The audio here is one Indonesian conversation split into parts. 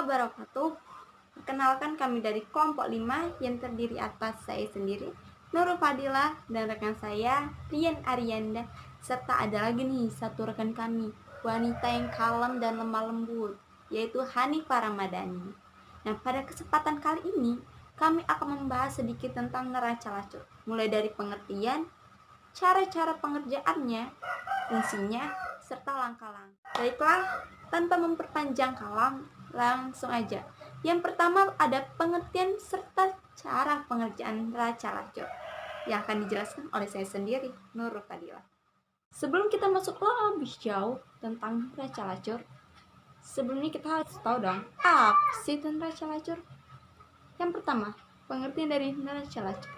wabarakatuh. Perkenalkan, kami dari kelompok 5 yang terdiri atas saya sendiri, Nurul Fadilah, dan rekan saya Rian Arianda, serta ada lagi nih satu rekan kami, wanita yang kalem dan lemah lembut, yaitu Hanifah Ramadhani. Nah, pada kesempatan kali ini kami akan membahas sedikit tentang neraca lacur, mulai dari pengertian, cara-cara pengerjaannya, fungsinya, serta langkah-langkah. Baiklah, tanpa memperpanjang kalam, langsung aja. Yang pertama ada pengertian serta cara pengerjaan neraca lacur yang akan dijelaskan oleh saya sendiri, Nurul Fadilah. Sebelum kita masuk lebih jauh tentang neraca lacur, sebelumnya kita harus tahu dong, apa sih neraca lacur? Yang pertama, pengertian dari neraca lacur.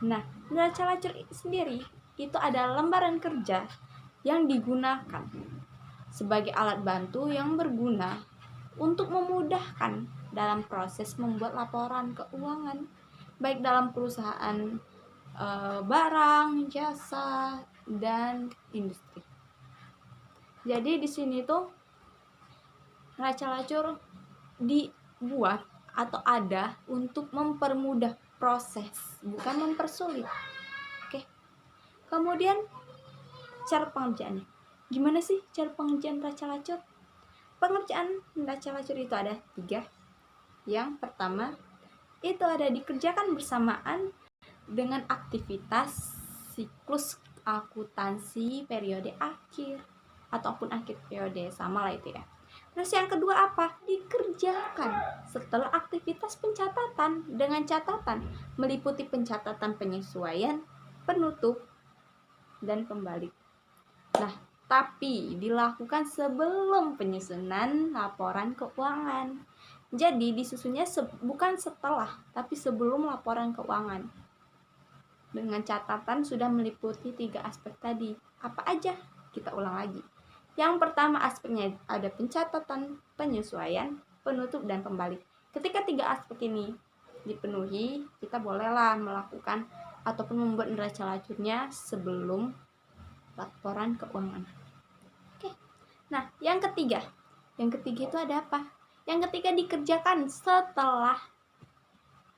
Nah, neraca lacur sendiri itu adalah lembaran kerja yang digunakan sebagai alat bantu yang berguna untuk memudahkan dalam proses membuat laporan keuangan, baik dalam perusahaan, barang, jasa, dan industri. Jadi di sini tuh neraca lacur dibuat atau ada untuk mempermudah proses, bukan mempersulit. Oke. Kemudian cara pengerjaannya. Gimana sih cara pengerjaan neraca lacur? Pengerjaan neraca lacur itu ada 3. Yang pertama, itu ada dikerjakan bersamaan dengan aktivitas siklus akuntansi periode akhir ataupun akhir periode, sama lah itu ya. Terus yang kedua apa? Dikerjakan setelah aktivitas pencatatan dengan catatan meliputi pencatatan penyesuaian, penutup, dan pembalik. Nah, tapi dilakukan sebelum penyusunan laporan keuangan. Jadi disusunnya bukan setelah, tapi sebelum laporan keuangan. Dengan catatan sudah meliputi 3 aspek tadi. Apa aja? Kita ulang lagi. Yang pertama aspeknya ada pencatatan, penyesuaian, penutup, dan pembalik. Ketika 3 aspek ini dipenuhi, kita bolehlah melakukan ataupun membuat neraca lacurnya sebelum laporan keuangan. Oke. Nah, yang ketiga itu ada apa? Yang ketiga dikerjakan setelah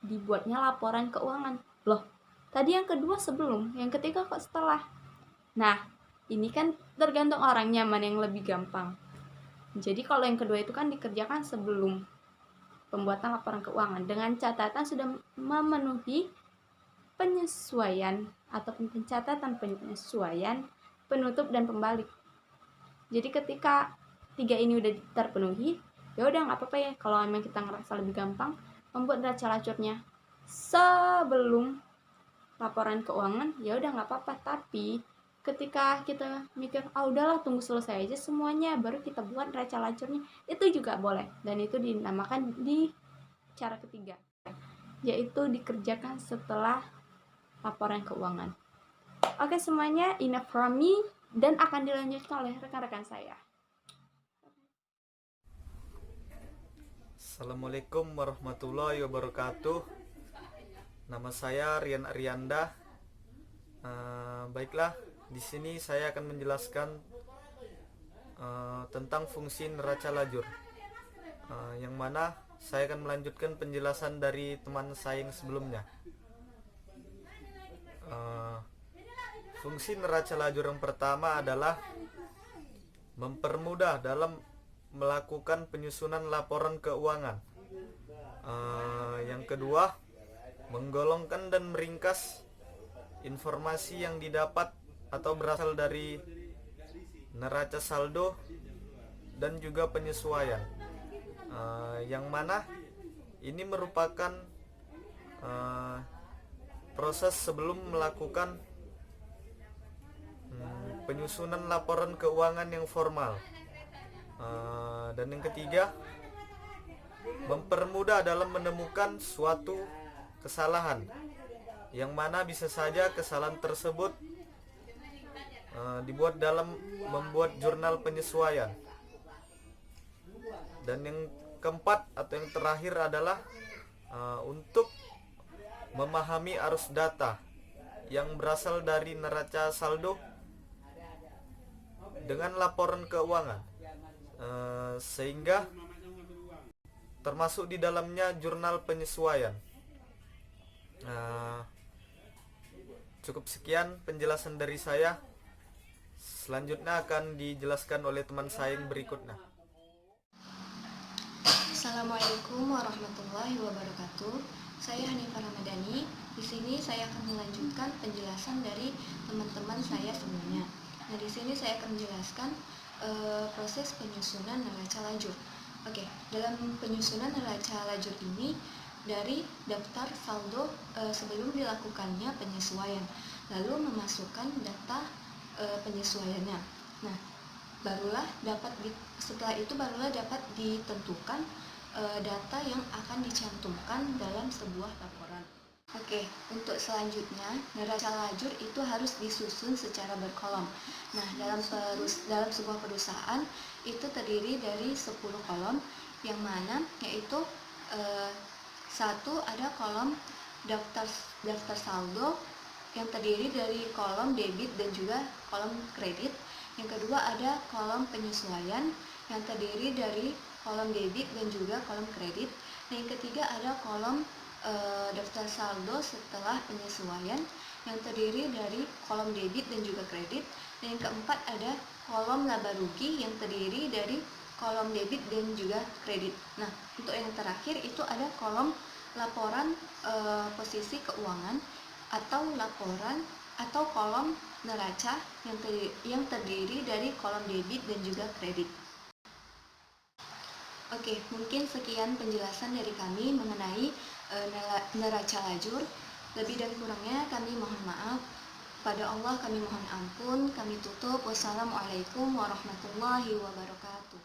dibuatnya laporan keuangan. Loh, tadi yang kedua sebelum, yang ketiga kok setelah? Nah, ini kan tergantung orangnya mana yang lebih gampang. Jadi kalau yang kedua itu kan dikerjakan sebelum pembuatan laporan keuangan dengan catatan sudah memenuhi penyesuaian ataupun pencatatan penyesuaian, penutup, dan pembalik. Jadi ketika 3 ini udah terpenuhi, ya udah nggak apa-apa ya kalau memang kita ngerasa lebih gampang membuat neraca lacurnya sebelum laporan keuangan, ya udah nggak apa-apa. Tapi ketika kita mikir, udahlah tunggu selesai aja semuanya baru kita buat neraca lacurnya, itu juga boleh, dan itu dinamakan di cara ketiga, yaitu dikerjakan setelah laporan keuangan. Oke, semuanya enough from me dan akan dilanjutkan oleh rekan-rekan saya. Assalamualaikum warahmatullahi wabarakatuh. Nama saya Rian Arianda. Baiklah, di sini saya akan menjelaskan tentang fungsi neraca lajur, yang mana saya akan melanjutkan penjelasan dari teman saya yang sebelumnya. Fungsi neraca lajur yang pertama adalah mempermudah dalam melakukan penyusunan laporan keuangan. Yang kedua, menggolongkan dan meringkas informasi yang didapat atau berasal dari neraca saldo dan juga penyesuaian, yang mana ini merupakan proses sebelum melakukan penyusunan laporan keuangan yang formal. Dan yang ketiga, mempermudah dalam menemukan suatu kesalahan, yang mana bisa saja kesalahan tersebut dibuat dalam membuat jurnal penyesuaian. Dan yang keempat atau yang terakhir adalah untuk memahami arus data yang berasal dari neraca saldo dengan laporan keuangan, sehingga termasuk di dalamnya jurnal penyesuaian. Cukup sekian penjelasan dari saya. Selanjutnya akan dijelaskan oleh teman saya yang berikutnya. Assalamualaikum warahmatullahi wabarakatuh. Saya Hanifah Ramadhani. Di sini saya akan melanjutkan penjelasan dari teman-teman saya sebelumnya. Nah, di sini saya akan menjelaskan proses penyusunan neraca lajur. Oke, dalam penyusunan neraca lajur ini dari daftar saldo sebelum dilakukannya penyesuaian, lalu memasukkan data penyesuaiannya. Nah, setelah itu barulah dapat ditentukan data yang akan dicantumkan dalam sebuah laporan. Oke, untuk selanjutnya neraca lajur itu harus disusun secara berkolom. Nah, dalam sebuah perusahaan itu terdiri dari 10 kolom, yang mana yaitu satu ada kolom daftar saldo yang terdiri dari kolom debit dan juga kolom kredit. Yang kedua ada kolom penyesuaian yang terdiri dari kolom debit dan juga kolom kredit. Dan yang ketiga ada kolom daftar saldo setelah penyesuaian yang terdiri dari kolom debit dan juga kredit. Dan yang keempat ada kolom laba rugi yang terdiri dari kolom debit dan juga kredit. Nah, untuk yang terakhir itu ada kolom laporan posisi keuangan atau laporan atau kolom neraca yang terdiri dari kolom debit dan juga kredit. Oke, mungkin sekian penjelasan dari kami mengenai neraca lajur. Lebih dan kurangnya kami mohon maaf. Pada Allah kami mohon ampun. Kami tutup. Wassalamualaikum warahmatullahi wabarakatuh.